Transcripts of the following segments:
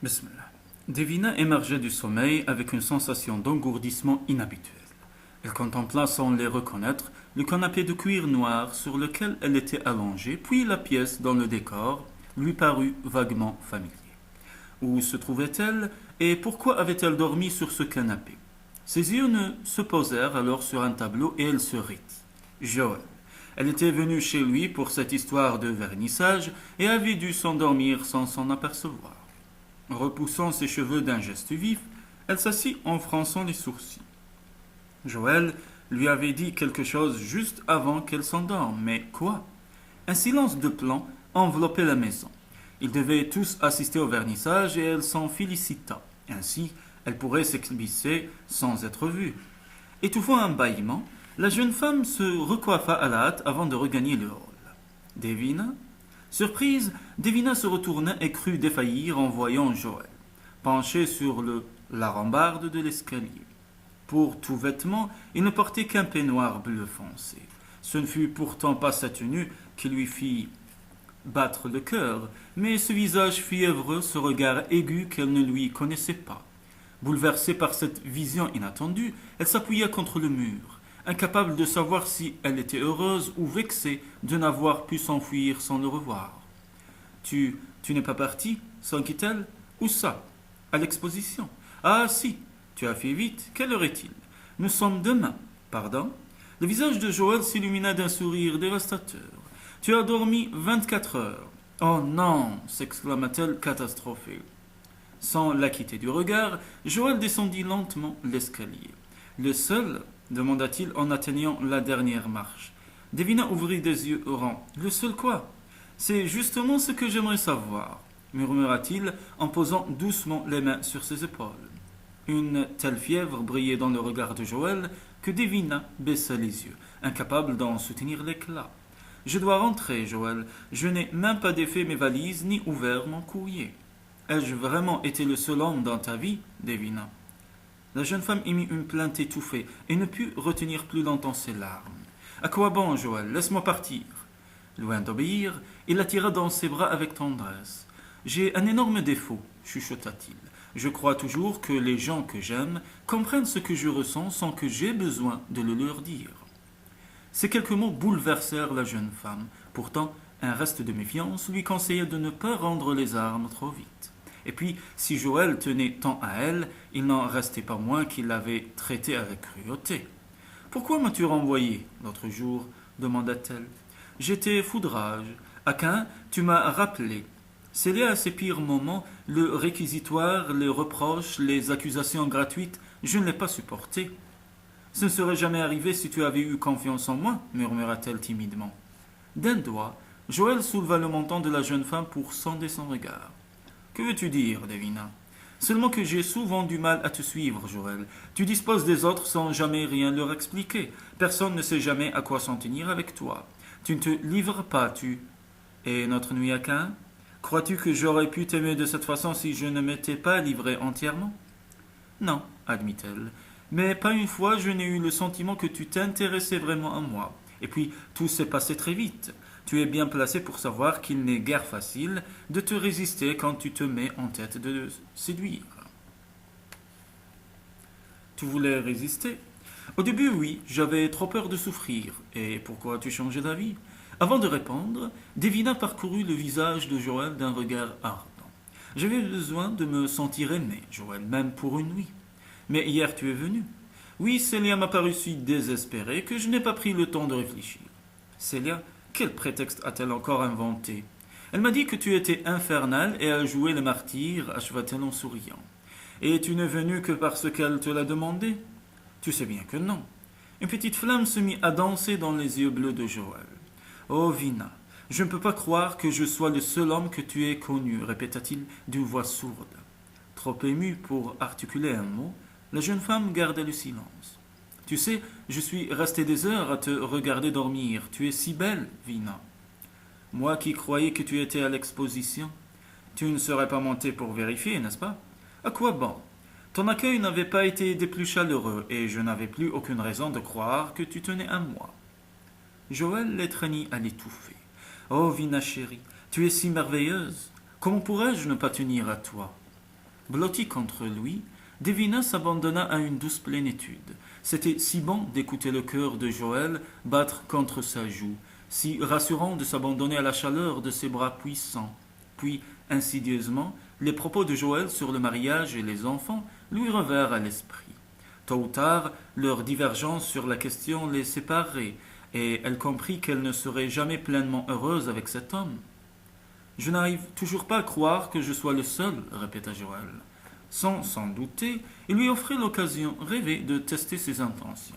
Bismillah. Devina émergeait du sommeil avec une sensation d'engourdissement inhabituelle. Elle contempla sans les reconnaître le canapé de cuir noir sur lequel elle était allongée, puis la pièce dans le décor lui parut vaguement familier. Où se trouvait-elle et pourquoi avait-elle dormi sur ce canapé? Ses yeux se posèrent alors sur un tableau et elle se rit. Joël. Elle était venue chez lui pour cette histoire de vernissage et avait dû s'endormir sans s'en apercevoir. Repoussant ses cheveux d'un geste vif, elle s'assit en fronçant les sourcils. Joël lui avait dit quelque chose juste avant qu'elle s'endorme, mais quoi? Un silence de plomb enveloppait la maison. Ils devaient tous assister au vernissage et elle s'en félicita. Ainsi, elle pourrait s'exhiber sans être vue. Étouffant un bâillement, la jeune femme se recoiffa à la hâte avant de regagner le hall. Devina? Surprise, Devina se retourna et crut défaillir en voyant Joël, penché sur la rambarde de l'escalier. Pour tout vêtement, il ne portait qu'un peignoir bleu foncé. Ce ne fut pourtant pas sa tenue qui lui fit battre le cœur, mais ce visage fiévreux, ce regard aigu qu'elle ne lui connaissait pas. Bouleversée par cette vision inattendue, elle s'appuya contre le mur, incapable de savoir si elle était heureuse ou vexée de n'avoir pu s'enfuir sans le revoir. Tu n'es pas parti, s'inquiète-t-elle. Où ça? À l'exposition. Ah si, tu as fait vite. Quelle heure est-il? Nous sommes demain. Pardon? Le visage de Joël s'illumina d'un sourire dévastateur. Tu as dormi 24 heures. Oh non, s'exclama-t-elle catastrophée. Sans la quitter du regard, Joël descendit lentement l'escalier. Le seul? Demanda-t-il en atteignant la dernière marche. Devina ouvrit des yeux errants. Le seul quoi? C'est justement ce que j'aimerais savoir, murmura-t-il en posant doucement les mains sur ses épaules. Une telle fièvre brillait dans le regard de Joël que Devina baissa les yeux, incapable d'en soutenir l'éclat. Je dois rentrer, Joël. Je n'ai même pas défait mes valises ni ouvert mon courrier. Ai-je vraiment été le seul homme dans ta vie, Devina? La jeune femme émit une plainte étouffée et ne put retenir plus longtemps ses larmes. À quoi bon, Joël? Laisse-moi partir. Loin d'obéir, il la tira dans ses bras avec tendresse. J'ai un énorme défaut, chuchota-t-il. Je crois toujours que les gens que j'aime comprennent ce que je ressens sans que j'aie besoin de le leur dire. Ces quelques mots bouleversèrent la jeune femme. Pourtant, un reste de méfiance lui conseillait de ne pas rendre les armes trop vite. Et puis, si Joël tenait tant à elle, il n'en restait pas moins qu'il l'avait traitée avec cruauté. Pourquoi m'as-tu renvoyé l'autre jour? Demanda-t-elle. J'étais foudrage. Aquin, tu m'as rappelé. Scellé à ces pires moments, le réquisitoire, les reproches, les accusations gratuites, je ne l'ai pas supporté. Ce ne serait jamais arrivé si tu avais eu confiance en moi, murmura-t-elle timidement. D'un doigt, Joël souleva le menton de la jeune femme pour sonder son regard. Que veux-tu dire, Devina? Seulement que j'ai souvent du mal à te suivre, Joël. Tu disposes des autres sans jamais rien leur expliquer. Personne ne sait jamais à quoi s'en tenir avec toi. Tu ne te livres pas, tu. Et notre nuit à Caen? Crois-tu que j'aurais pu t'aimer de cette façon si je ne m'étais pas livré entièrement? Non, admit-elle. Mais pas une fois je n'ai eu le sentiment que tu t'intéressais vraiment à moi. Et puis, tout s'est passé très vite. Tu es bien placé pour savoir qu'il n'est guère facile de te résister quand tu te mets en tête de séduire. Tu voulais résister? Au début, oui, j'avais trop peur de souffrir. Et pourquoi as-tu changé d'avis? Avant de répondre, Devina parcourut le visage de Joël d'un regard ardent. J'avais besoin de me sentir aimé, Joël, même pour une nuit. Mais hier tu es venu. Oui, Célia m'a paru si désespérée que je n'ai pas pris le temps de réfléchir. Célia, quel prétexte a-t-elle encore inventé? Elle m'a dit que tu étais infernal et a joué le martyr, acheva-t-elle en souriant. Et tu n'es venu que parce qu'elle te l'a demandé? Tu sais bien que non. Une petite flamme se mit à danser dans les yeux bleus de Joël. Oh, Vina, je ne peux pas croire que je sois le seul homme que tu aies connu, répéta-t-il d'une voix sourde. Trop ému pour articuler un mot, la jeune femme garda le silence. Tu sais, je suis resté des heures à te regarder dormir. Tu es si belle, Vina. Moi qui croyais que tu étais à l'exposition. Tu ne serais pas monté pour vérifier, n'est-ce pas? À quoi bon? Ton accueil n'avait pas été des plus chaleureux et je n'avais plus aucune raison de croire que tu tenais à moi. Joël l'étreignit à l'étouffer. Oh, Vina chérie, tu es si merveilleuse. Comment pourrais-je ne pas tenir à toi? Blotti contre lui, Davina s'abandonna à une douce plénitude. C'était si bon d'écouter le cœur de Joël battre contre sa joue, si rassurant de s'abandonner à la chaleur de ses bras puissants. Puis, insidieusement, les propos de Joël sur le mariage et les enfants lui revinrent à l'esprit. Tôt ou tard, leur divergence sur la question les séparait, et elle comprit qu'elle ne serait jamais pleinement heureuse avec cet homme. Je n'arrive toujours pas à croire que je sois le seul, répéta Joël. Sans s'en douter, il lui offrit l'occasion rêvée de tester ses intentions.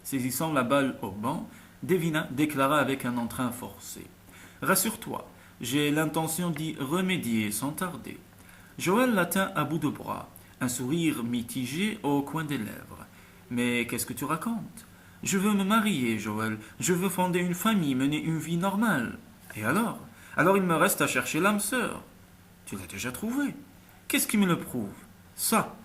Saisissant la balle au banc, Davina déclara avec un entrain forcé. Rassure-toi, j'ai l'intention d'y remédier sans tarder. Joël la tint à bout de bras, un sourire mitigé au coin des lèvres. Mais qu'est-ce que tu racontes? Je veux me marier, Joël. Je veux fonder une famille, mener une vie normale. Et alors? Alors il me reste à chercher l'âme sœur. Tu l'as déjà trouvée. Qu'est-ce qui me le prouve? Ça.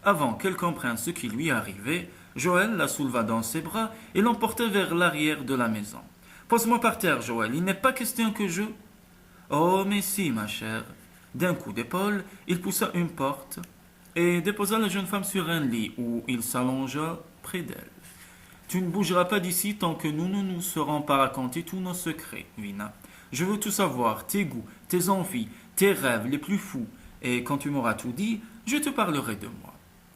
Avant qu'elle comprenne ce qui lui arrivait, Joël la souleva dans ses bras et l'emporta vers l'arrière de la maison. Pose-moi par terre, Joël. Il n'est pas question que je... Oh, mais si, ma chère. D'un coup d'épaule, il poussa une porte et déposa la jeune femme sur un lit où il s'allongea près d'elle. Tu ne bougeras pas d'ici tant que nous ne nous serons pas racontés tous nos secrets, Vina. Je veux tout savoir, tes goûts, tes envies, tes rêves les plus fous. Et quand tu m'auras tout dit, je te parlerai de moi.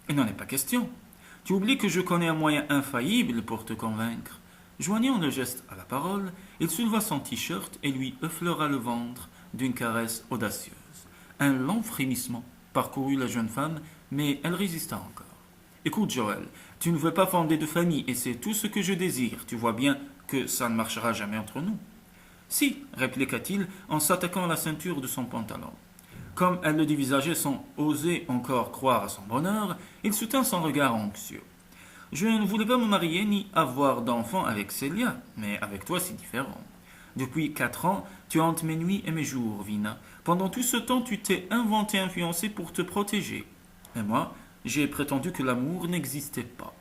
Il n'en est pas question. Tu oublies que je connais un moyen infaillible pour te convaincre. Joignant le geste à la parole, il souleva son t-shirt et lui effleura le ventre d'une caresse audacieuse. Un long frémissement parcourut la jeune femme, mais elle résista encore. Écoute, Joël, tu ne veux pas fonder de famille et c'est tout ce que je désire. Tu vois bien que ça ne marchera jamais entre nous. Si, répliqua-t-il en s'attaquant à la ceinture de son pantalon. Comme elle le dévisageait sans oser encore croire à son bonheur, il soutint son regard anxieux. Je ne voulais pas me marier ni avoir d'enfant avec Célia, mais avec toi c'est différent. Depuis 4 ans, tu hantes mes nuits et mes jours, Vina. Pendant tout ce temps, tu t'es inventé un fiancé pour te protéger. Et moi, j'ai prétendu que l'amour n'existait pas.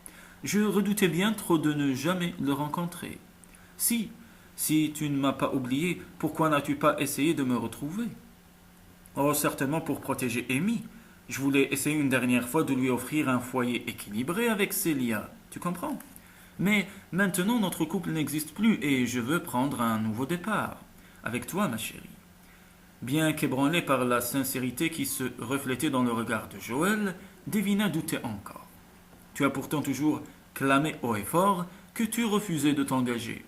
Je redoutais bien trop de ne jamais le rencontrer. Si tu ne m'as pas oublié, pourquoi n'as-tu pas essayé de me retrouver? Oh, certainement pour protéger Amy. Je voulais essayer une dernière fois de lui offrir un foyer équilibré avec Célia. Tu comprends? Mais maintenant notre couple n'existe plus et je veux prendre un nouveau départ. Avec toi, ma chérie. Bien qu'ébranlée par la sincérité qui se reflétait dans le regard de Joël, Davina doutait encore. Tu as pourtant toujours clamé haut et fort que tu refusais de t'engager.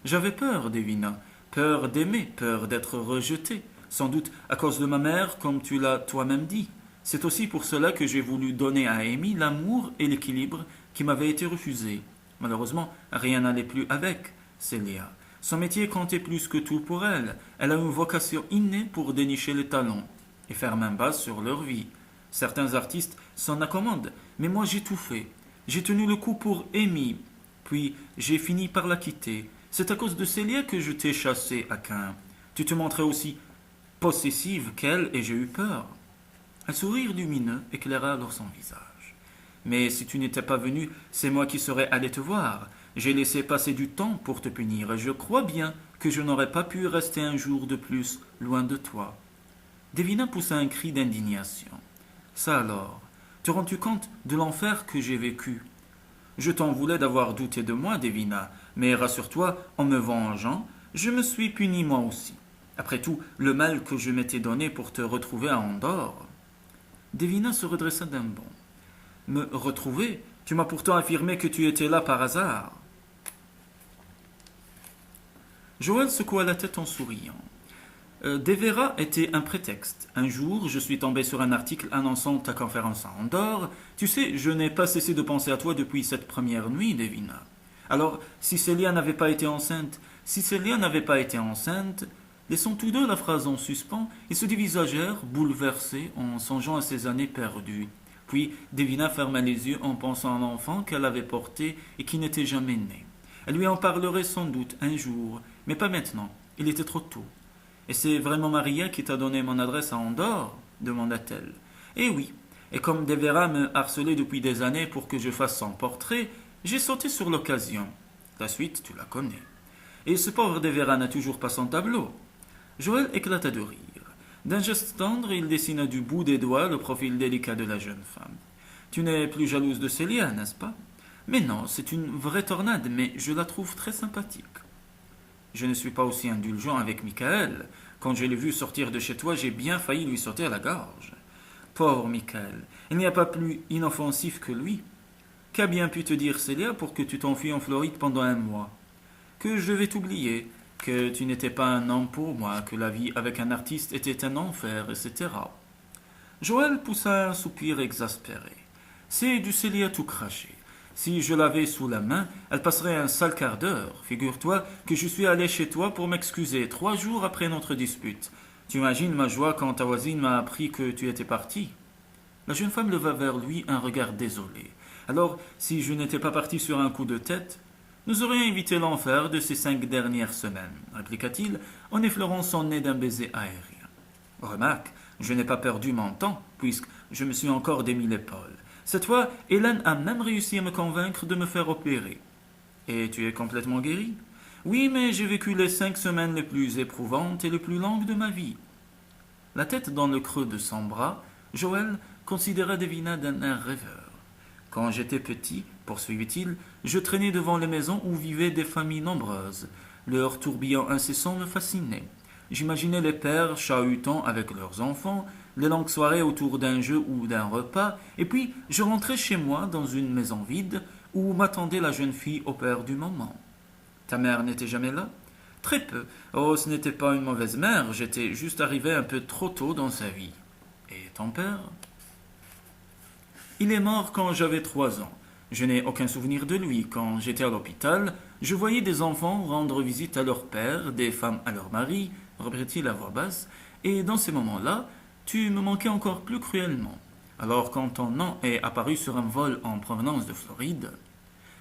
J'avais peur, Davina, peur d'aimer, peur d'être rejetée. Sans doute à cause de ma mère, comme tu l'as toi-même dit. C'est aussi pour cela que j'ai voulu donner à Amy l'amour et l'équilibre qui m'avaient été refusés. Malheureusement, rien n'allait plus avec Célia. Son métier comptait plus que tout pour elle. Elle a une vocation innée pour dénicher les talents et faire main basse sur leur vie. Certains artistes s'en accommodent, mais moi j'ai tout fait. J'ai tenu le coup pour Amy, puis j'ai fini par la quitter. C'est à cause de Célia que je t'ai chassé à Caen. Tu te montrais aussi possessive qu'elle et j'ai eu peur. Un sourire lumineux éclaira alors son visage. Mais si tu n'étais pas venu, c'est moi qui serais allé te voir. J'ai laissé passer du temps pour te punir et je crois bien que je n'aurais pas pu rester un jour de plus loin de toi. Davina poussa un cri d'indignation. Ça alors, te rends-tu compte de l'enfer que j'ai vécu? Je t'en voulais d'avoir douté de moi, Davina, mais rassure-toi, en me vengeant, je me suis puni moi aussi. Après tout, le mal que je m'étais donné pour te retrouver à Andorre. Davina se redressa d'un bond. Me retrouver? Tu m'as pourtant affirmé que tu étais là par hasard. Joël secoua la tête en souriant. Devera était un prétexte. Un jour, je suis tombé sur un article annonçant ta conférence à Andorre. Tu sais, je n'ai pas cessé de penser à toi depuis cette première nuit, Davina. Alors, si Célia n'avait pas été enceinte, laissant tous deux la phrase en suspens, ils se dévisagèrent, bouleversés, en songeant à ces années perdues. Puis Davina ferma les yeux en pensant à l'enfant qu'elle avait porté et qui n'était jamais né. Elle lui en parlerait sans doute un jour, mais pas maintenant, il était trop tôt. « Et c'est vraiment Maria qui t'a donné mon adresse à Andorre ?» demanda-t-elle. « Eh oui, et comme Devera me harcelait depuis des années pour que je fasse son portrait, j'ai sauté sur l'occasion. La suite, tu la connais. Et ce pauvre Devera n'a toujours pas son tableau. » Joël éclata de rire. « D'un geste tendre, il dessina du bout des doigts le profil délicat de la jeune femme. Tu n'es plus jalouse de Célia, n'est-ce pas? Mais non, c'est une vraie tornade, mais je la trouve très sympathique. Je ne suis pas aussi indulgent avec Michael. Quand je l'ai vu sortir de chez toi, j'ai bien failli lui sauter à la gorge. Pauvre Michael, il n'y a pas plus inoffensif que lui. Qu'a bien pu te dire Célia pour que tu t'enfuis en Floride pendant un mois? Que je devais t'oublier, que tu n'étais pas un homme pour moi, que la vie avec un artiste était un enfer, etc. Joël poussa un soupir exaspéré. C'est du Célia tout craché. Si je l'avais sous la main, elle passerait un sale quart d'heure. Figure-toi que je suis allé chez toi pour m'excuser 3 jours après notre dispute. Tu imagines ma joie quand ta voisine m'a appris que tu étais parti. La jeune femme leva vers lui un regard désolé. Alors, si je n'étais pas parti sur un coup de tête, nous aurions évité l'enfer de ces 5 dernières semaines, répliqua-t-il en effleurant son nez d'un baiser aérien. Remarque, je n'ai pas perdu mon temps, puisque je me suis encore démis l'épaule. Cette fois, Hélène a même réussi à me convaincre de me faire opérer. Et tu es complètement guéri? Oui, mais j'ai vécu les 5 semaines les plus éprouvantes et les plus longues de ma vie. La tête dans le creux de son bras, Joël considéra Davina d'un air rêveur. Quand j'étais petit, poursuivit-il, je traînais devant les maisons où vivaient des familles nombreuses. Leur tourbillon incessant me fascinait. J'imaginais les pères chahutant avec leurs enfants, les longues soirées autour d'un jeu ou d'un repas, et puis je rentrais chez moi dans une maison vide où m'attendait la jeune fille au père du moment. Ta mère n'était jamais là? Très peu. Oh, ce n'était pas une mauvaise mère, j'étais juste arrivé un peu trop tôt dans sa vie. Et ton père? Il est mort quand j'avais 3 ans. Je n'ai aucun souvenir de lui. Quand j'étais à l'hôpital, je voyais des enfants rendre visite à leur père, des femmes à leur mari, reprit-il à voix basse, et dans ces moments-là, tu me manquais encore plus cruellement. Alors quand ton nom est apparu sur un vol en provenance de Floride,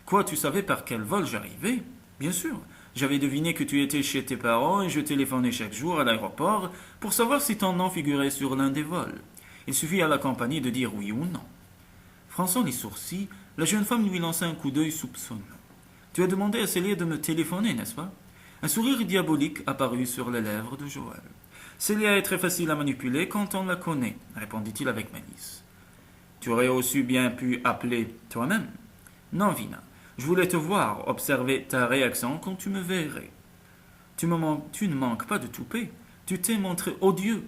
quoi, tu savais par quel vol j'arrivais? Bien sûr, j'avais deviné que tu étais chez tes parents et je téléphonais chaque jour à l'aéroport pour savoir si ton nom figurait sur l'un des vols. Il suffit à la compagnie de dire oui ou non. Fronçant les sourcils, la jeune femme lui lança un coup d'œil soupçonneux. Tu as demandé à Célia de me téléphoner, n'est-ce pas? Un sourire diabolique apparut sur les lèvres de Joël. Célia est très facile à manipuler quand on la connaît, répondit-il avec malice. Tu aurais aussi bien pu appeler toi-même. Non, Vina, je voulais te voir, observer ta réaction quand tu me verrais. Tu ne manques pas de toupet. Tu t'es montré odieux.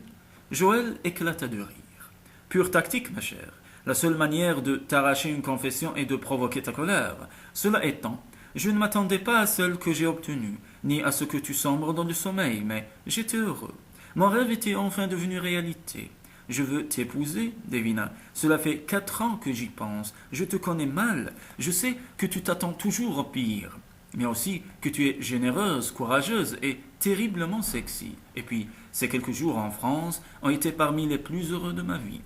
Joël éclata de rire. Pure tactique, ma chère. La seule manière de t'arracher une confession est de provoquer ta colère. Cela étant, je ne m'attendais pas à celle que j'ai obtenue, ni à ce que tu sombres dans le sommeil, mais j'étais heureux. Mon rêve était enfin devenu réalité. Je veux t'épouser, Davina. Cela fait 4 ans que j'y pense. Je te connais mal. Je sais que tu t'attends toujours au pire, mais aussi que tu es généreuse, courageuse et terriblement sexy. Et puis, ces quelques jours en France ont été parmi les plus heureux de ma vie.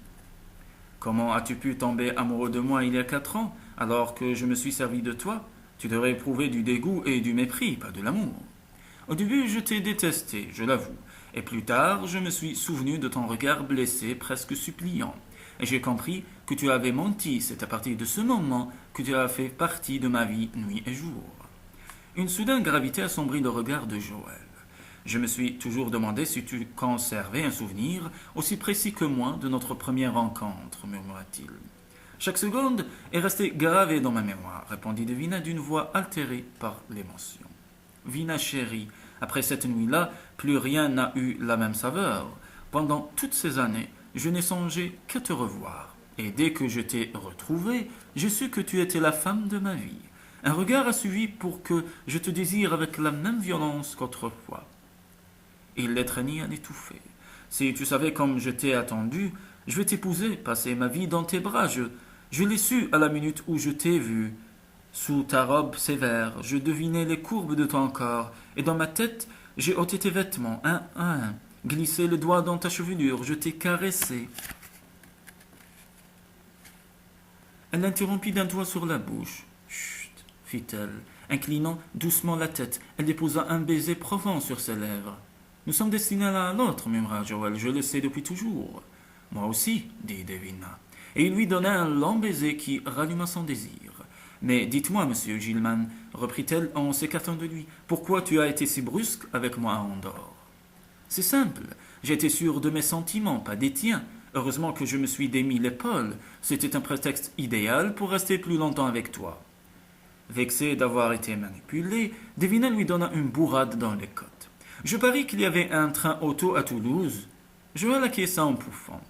Comment as-tu pu tomber amoureux de moi il y a 4 ans, alors que je me suis servi de toi? Tu devrais éprouver du dégoût et du mépris, pas de l'amour. Au début, je t'ai détesté, je l'avoue, et plus tard, je me suis souvenu de ton regard blessé, presque suppliant, et j'ai compris que tu avais menti. C'est à partir de ce moment que tu as fait partie de ma vie nuit et jour. Une soudaine gravité assombrit le regard de Joël. Je me suis toujours demandé si tu conservais un souvenir aussi précis que moi de notre première rencontre, murmura-t-il. Chaque seconde est restée gravée dans ma mémoire, répondit Davina d'une voix altérée par l'émotion. Vina chérie, après cette nuit-là, plus rien n'a eu la même saveur. Pendant toutes ces années, je n'ai songé qu'à te revoir. Et dès que je t'ai retrouvée, j'ai su que tu étais la femme de ma vie. Un regard a suffi pour que je te désire avec la même violence qu'autrefois. Il l'étreignit à l'étouffer. Si tu savais comme je t'ai attendu, je vais t'épouser, passer ma vie dans tes bras. Je l'ai su à la minute où je t'ai vu. Sous ta robe sévère, je devinais les courbes de ton corps, et dans ma tête, j'ai ôté tes vêtements, un à un, glissé le doigt dans ta chevelure, je t'ai caressé. Elle l'interrompit d'un doigt sur la bouche. Chut, fit-elle, inclinant doucement la tête. Elle déposa un baiser profond sur ses lèvres. Nous sommes destinés l'un à l'autre, murmura Joël, je le sais depuis toujours. Moi aussi, dit Davina. Et il lui donna un long baiser qui ralluma son désir. Mais dites-moi, monsieur Gilman, reprit-elle en s'écartant de lui, pourquoi tu as été si brusque avec moi à Andorre? C'est simple. J'étais sûr de mes sentiments, pas des tiens. Heureusement que je me suis démis l'épaule. C'était un prétexte idéal pour rester plus longtemps avec toi. Vexé d'avoir été manipulé, Davina lui donna une bourrade dans les côtes. Je parie qu'il y avait un train auto à Toulouse. Joël acquiesça en pouffant.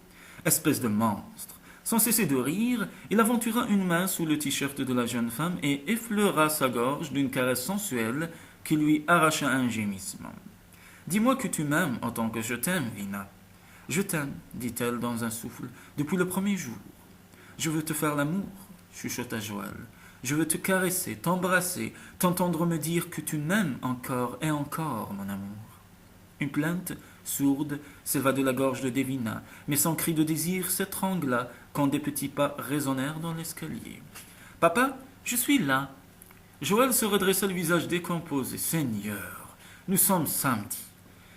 Espèce de monstre. Sans cesser de rire, il aventura une main sous le t-shirt de la jeune femme et effleura sa gorge d'une caresse sensuelle qui lui arracha un gémissement. Dis-moi que tu m'aimes autant que je t'aime, Vina. Je t'aime, dit-elle dans un souffle, depuis le premier jour. Je veux te faire l'amour, chuchota Joël. Je veux te caresser, t'embrasser, t'entendre me dire que tu m'aimes encore et encore, mon amour. Une plainte sourde s'éleva de la gorge de Davina, mais son cri de désir s'étrangla quand des petits pas résonnèrent dans l'escalier. Papa, je suis là. Joël se redressa le visage décomposé. Seigneur, nous sommes samedi.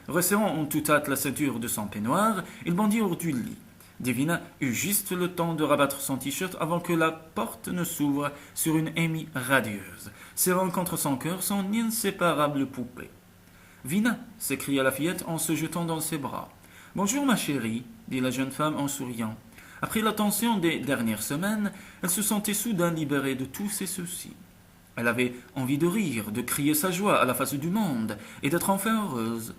Resserrant en toute hâte la ceinture de son peignoir, il bondit hors du lit. Davina eut juste le temps de rabattre son t-shirt avant que la porte ne s'ouvre sur une Amy radieuse, serrant contre son cœur son inséparable poupée. Vina, s'écria la fillette en se jetant dans ses bras. Bonjour ma chérie, dit la jeune femme en souriant. Après la tension des dernières semaines, elle se sentait soudain libérée de tous ses soucis. Elle avait envie de rire, de crier sa joie à la face du monde et d'être enfin heureuse.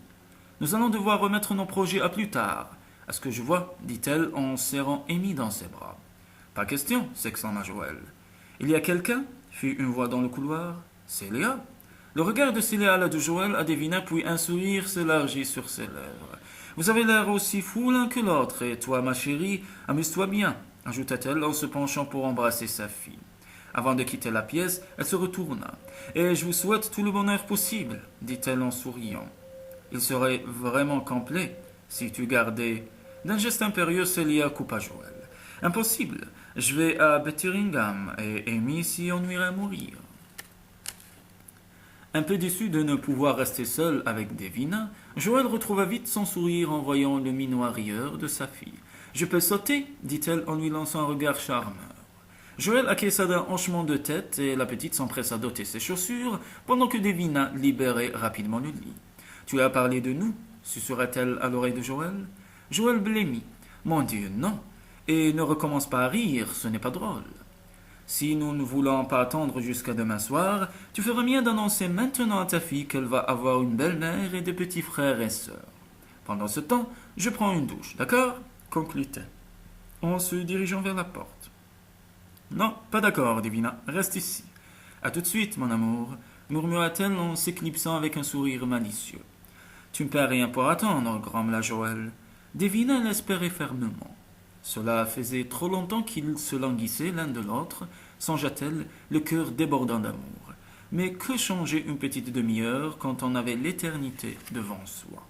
Nous allons devoir remettre nos projets à plus tard. À ce que je vois, dit-elle en serrant Amy dans ses bras. Pas question, s'exclama Joël. Il y a quelqu'un fit une voix dans le couloir. Célia. Le regard de Célia alla de Joël à Davina, puis un sourire s'élargit sur ses lèvres. Vous avez l'air aussi fous l'un que l'autre, et toi, ma chérie, amuse-toi bien, ajouta-t-elle en se penchant pour embrasser sa fille. Avant de quitter la pièce, elle se retourna. Et je vous souhaite tout le bonheur possible, dit-elle en souriant. Il serait vraiment complet si tu gardais. D'un geste impérieux, Célia coupa Joël. Impossible. Je vais à Betheringham et Amy s'y ennuierait à mourir. Un peu déçu de ne pouvoir rester seul avec Davina, Joël retrouva vite son sourire en voyant le minois rieur de sa fille. Je peux sauter, dit-elle en lui lançant un regard charmeur. Joël acquiesça d'un hochement de tête et la petite s'empressa d'ôter ses chaussures pendant que Davina libérait rapidement le lit. Tu as parlé de nous, susurra-t-elle à l'oreille de Joël. Joël blêmit. Mon Dieu, non. Et ne recommence pas à rire, ce n'est pas drôle. Si nous ne voulons pas attendre jusqu'à demain soir, tu feras bien d'annoncer maintenant à ta fille qu'elle va avoir une belle-mère et des petits frères et sœurs. Pendant ce temps, je prends une douche, d'accord conclut-elle, en se dirigeant vers la porte. Non, pas d'accord, Davina, reste ici. À tout de suite, mon amour, murmura-t-elle en s'éclipsant avec un sourire malicieux. Tu ne perds rien pour attendre, grommela Joël. Davina l'espérait fermement. Cela faisait trop longtemps qu'ils se languissaient l'un de l'autre, songea-t-elle, le cœur débordant d'amour. Mais que changer une petite demi-heure quand on avait l'éternité devant soi?